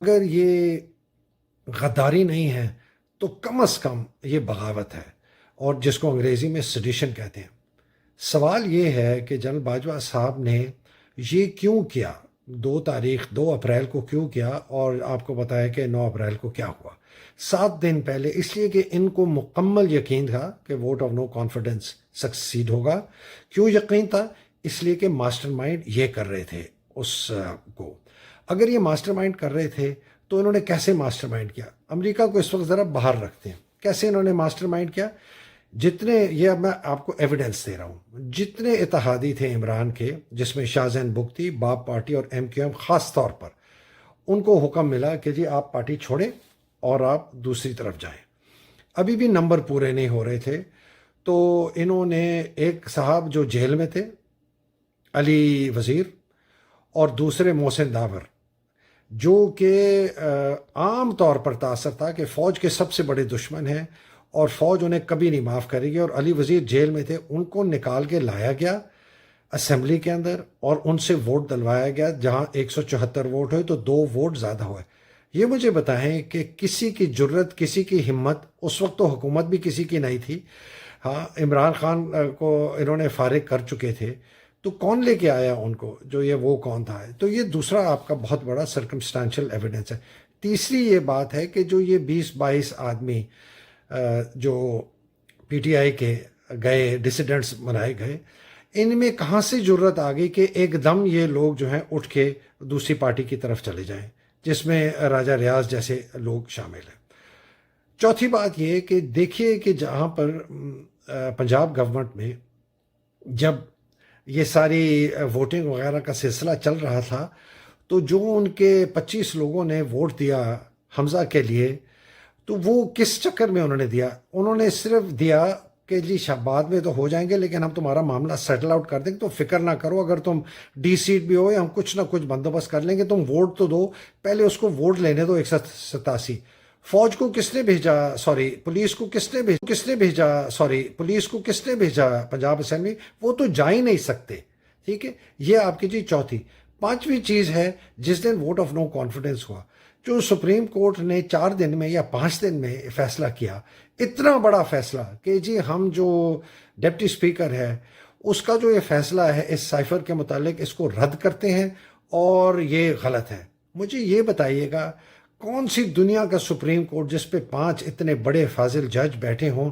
اگر یہ غداری نہیں ہے تو کم از کم یہ بغاوت ہے، اور جس کو انگریزی میں سیڈیشن کہتے ہیں۔ سوال یہ ہے کہ جنرل باجوہ صاحب نے یہ کیوں کیا، 2 اپریل کو کیوں کیا، اور آپ کو بتایا کہ 9 اپریل کو کیا ہوا 7 دن پہلے؟ اس لیے کہ ان کو مکمل یقین تھا کہ vote of no confidence succeed ہوگا۔ کیوں یقین تھا؟ اس لیے کہ ماسٹر مائنڈ یہ کر رہے تھے اس کو۔ اگر یہ ماسٹر مائنڈ کر رہے تھے تو انہوں نے کیسے ماسٹر مائنڈ کیا؟ امریکہ کو اس وقت ذرا باہر رکھتے ہیں، کیسے انہوں نے ماسٹر مائنڈ کیا؟ جتنے، یہ اب میں آپ کو ایویڈنس دے رہا ہوں، جتنے اتحادی تھے عمران کے، جس میں شاہ زین بگٹی، باب پارٹی اور ایم کیو ایم خاص طور پر، ان کو حکم ملا کہ جی آپ پارٹی چھوڑیں اور آپ دوسری طرف جائیں۔ ابھی بھی نمبر پورے نہیں ہو رہے تھے، تو انہوں نے ایک صاحب جو جیل میں تھے، علی وزیر، اور دوسرے محسن داور، جو کہ عام طور پر تاثر تھا کہ فوج کے سب سے بڑے دشمن ہیں اور فوج انہیں کبھی نہیں معاف کرے گی، اور علی وزیر جیل میں تھے، ان کو نکال کے لایا گیا اسمبلی کے اندر اور ان سے ووٹ دلوایا گیا۔ جہاں 174 ووٹ ہوئے تو 2 ووٹ زیادہ ہوئے۔ یہ مجھے بتائیں کہ کسی کی جرت، کسی کی ہمت، اس وقت تو حکومت بھی کسی کی نہیں تھی، ہاں عمران خان کو انہوں نے فارغ کر چکے تھے، تو کون لے کے آیا ان کو؟ جو یہ وہ کون تھا؟ تو یہ دوسرا آپ کا بہت بڑا سرکمسٹانشل ایویڈنس ہے۔ تیسری یہ بات ہے کہ جو یہ 20-22 آدمی جو پی ٹی آئی کے گئے، ڈسیڈنٹس بنائے گئے، ان میں کہاں سے جرت آ گئی کہ ایک دم یہ لوگ جو ہیں اٹھ کے دوسری پارٹی کی طرف چلے جائیں، جس میں راجہ ریاض جیسے لوگ شامل ہیں۔ چوتھی بات یہ کہ دیکھیے کہ جہاں پر پنجاب گورنمنٹ میں جب یہ ساری ووٹنگ وغیرہ کا سلسلہ چل رہا تھا، تو جو ان کے 25 لوگوں نے ووٹ دیا حمزہ کے لیے، تو وہ کس چکر میں انہوں نے دیا؟ انہوں نے صرف دیا کہ جی بعد میں تو ہو جائیں گے، لیکن ہم تمہارا معاملہ سیٹل آؤٹ کر دیں گے، تو فکر نہ کرو، اگر تم ڈی سیٹ بھی ہو یا ہم کچھ نہ کچھ بندوبست کر لیں گے، تم ووٹ تو دو، پہلے اس کو ووٹ لینے دو 187۔ فوج کو کس نے بھیجا، سوری پولیس کو کس نے بھیجا پنجاب اسمبلی؟ وہ تو جا ہی نہیں سکتے، ٹھیک ہے؟ یہ آپ کی جی چوتھی۔ پانچویں چیز ہے، جس دن ووٹ آف نو کانفیڈنس ہوا، جو سپریم کورٹ نے 4 دن میں یا 5 دن میں فیصلہ کیا، اتنا بڑا فیصلہ کہ جی ہم جو ڈپٹی اسپیکر ہے اس کا جو یہ فیصلہ ہے اس سائفر کے متعلق، اس کو رد کرتے ہیں اور یہ غلط ہے۔ مجھے یہ بتائیے گا کون سی دنیا کا سپریم کورٹ جس پہ 5 اتنے بڑے فاضل جج بیٹھے ہوں،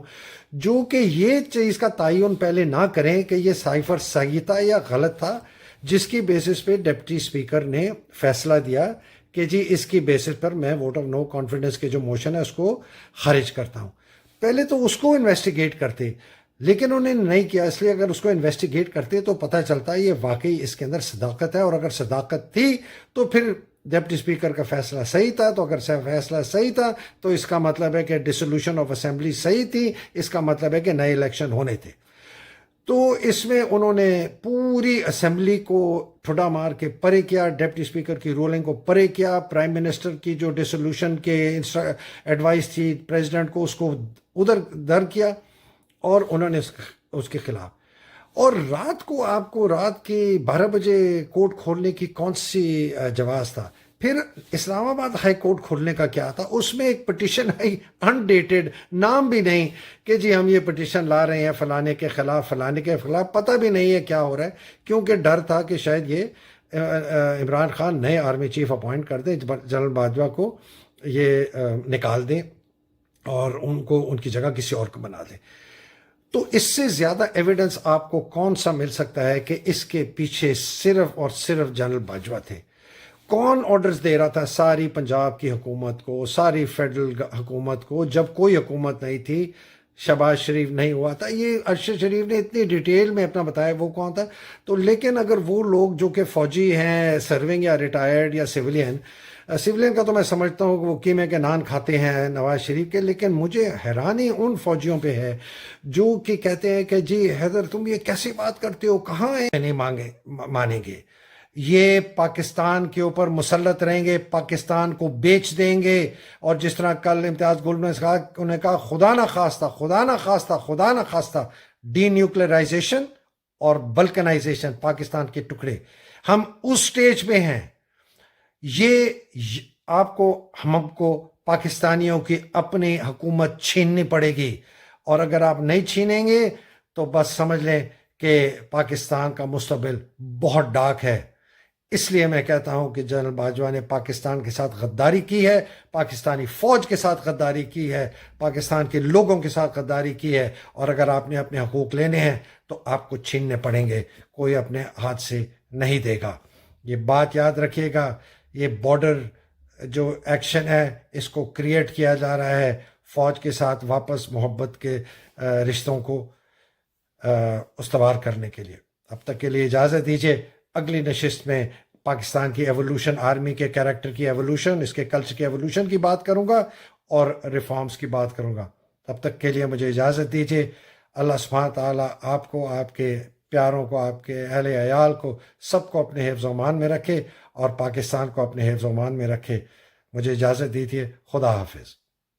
جو کہ یہ چیز کا تعین پہلے نہ کریں کہ یہ سائفر صحیح تھا یا غلط تھا، جس کی بیسس پہ ڈپٹی اسپیکر نے فیصلہ دیا کہ جی اس کی بیسس پر میں ووٹ آف نو کانفیڈنس کے جو موشن ہے اس کو خارج کرتا ہوں۔ پہلے تو اس کو انویسٹیگیٹ کرتے، لیکن انہوں نے نہیں کیا۔ اس لیے اگر اس کو انویسٹیگیٹ کرتے تو پتہ چلتا ہے یہ واقعی اس کے اندر صداقت ہے، اور اگر صداقت تھی تو پھر ڈپٹی اسپیکر کا فیصلہ صحیح تھا، تو اگر فیصلہ صحیح تھا تو اس کا مطلب ہے کہ ڈسولوشن آف اسمبلی صحیح تھی، اس کا مطلب ہے کہ نئے الیکشن ہونے تھے۔ تو اس میں انہوں نے پوری اسمبلی کو ٹھڈا مار کے پرے کیا، ڈپٹی اسپیکر کی رولنگ کو پرے کیا، پرائم منسٹر کی جو ڈسولوشن کے ایڈوائس تھی پریزیڈنٹ کو، اس کو ادھر در کیا، اور انہوں نے اس کے خلاف۔ اور رات کو آپ کو رات کے 12 بجے کورٹ کھولنے کی کون سی جواز تھا؟ پھر اسلام آباد ہائی کورٹ کھولنے کا کیا تھا؟ اس میں ایک پٹیشن آئی انڈیٹڈ، نام بھی نہیں کہ جی ہم یہ پٹیشن لا رہے ہیں فلانے کے خلاف، فلانے کے خلاف، پتہ بھی نہیں ہے کیا ہو رہا ہے، کیونکہ ڈر تھا کہ شاید یہ عمران خان نئے آرمی چیف اپوائنٹ کر دیں، جنرل باجوہ کو یہ نکال دیں اور ان کی جگہ کسی اور کو بنا دیں۔ تو اس سے زیادہ ایویڈنس آپ کو کون سا مل سکتا ہے کہ اس کے پیچھے صرف اور صرف جنرل باجوہ تھے؟ کون آرڈرز دے رہا تھا ساری پنجاب کی حکومت کو، ساری فیڈرل حکومت کو، جب کوئی حکومت نہیں تھی؟ شہباز شریف نہیں ہوا تھا، یہ ارشد شریف نے اتنی ڈیٹیل میں اپنا بتایا وہ کون تھا۔ تو لیکن اگر وہ لوگ جو کہ فوجی ہیں، سرونگ یا ریٹائرڈ یا سویلین کا تو میں سمجھتا ہوں کہ وہ قیمے کے نان کھاتے ہیں نواز شریف کے، لیکن مجھے حیرانی ان فوجیوں پہ ہے جو کہ کہتے ہیں کہ جی حیدر تم یہ کیسی بات کرتے ہو، کہاں ہیں نہیں مانیں گے، یہ پاکستان کے اوپر مسلط رہیں گے، پاکستان کو بیچ دیں گے، اور جس طرح کل امتیاز گل نے کہا، انہوں نے کہا خدا نہ خواستہ ڈی نیوکلرائزیشن اور بلکنائزیشن، پاکستان کے ٹکڑے، ہم اس سٹیج پہ ہیں۔ یہ آپ کو ہم کو پاکستانیوں کی اپنی حکومت چھیننی پڑے گی، اور اگر آپ نہیں چھینیں گے تو بس سمجھ لیں کہ پاکستان کا مستقبل بہت ڈارک ہے۔ اس لیے میں کہتا ہوں کہ جنرل باجوہ نے پاکستان کے ساتھ غداری کی ہے، پاکستانی فوج کے ساتھ غداری کی ہے، پاکستان کے لوگوں کے ساتھ غداری کی ہے، اور اگر آپ نے اپنے حقوق لینے ہیں تو آپ کو چھیننے پڑیں گے، کوئی اپنے ہاتھ سے نہیں دے گا۔ یہ بات یاد رکھیے گا، یہ بارڈر جو ایکشن ہے اس کو کریٹ کیا جا رہا ہے فوج کے ساتھ واپس محبت کے رشتوں کو استوار کرنے کے لیے۔ اب تک کے لیے اجازت دیجیے، اگلی نشست میں پاکستان کی ایولوشن، آرمی کے کیریکٹر کی ایولوشن، اس کے کلچر کی ایولوشن کی بات کروں گا اور ریفارمز کی بات کروں گا۔ تب تک کے لیے مجھے اجازت دیجیے۔ اللہ سبحانہ تعالیٰ آپ کو، آپ کے پیاروں کو، آپ کے اہل عیال کو، سب کو اپنے حفظ و امان میں رکھے، اور پاکستان کو اپنے حفظ و امان میں رکھے۔ مجھے اجازت دیجیے، خدا حافظ۔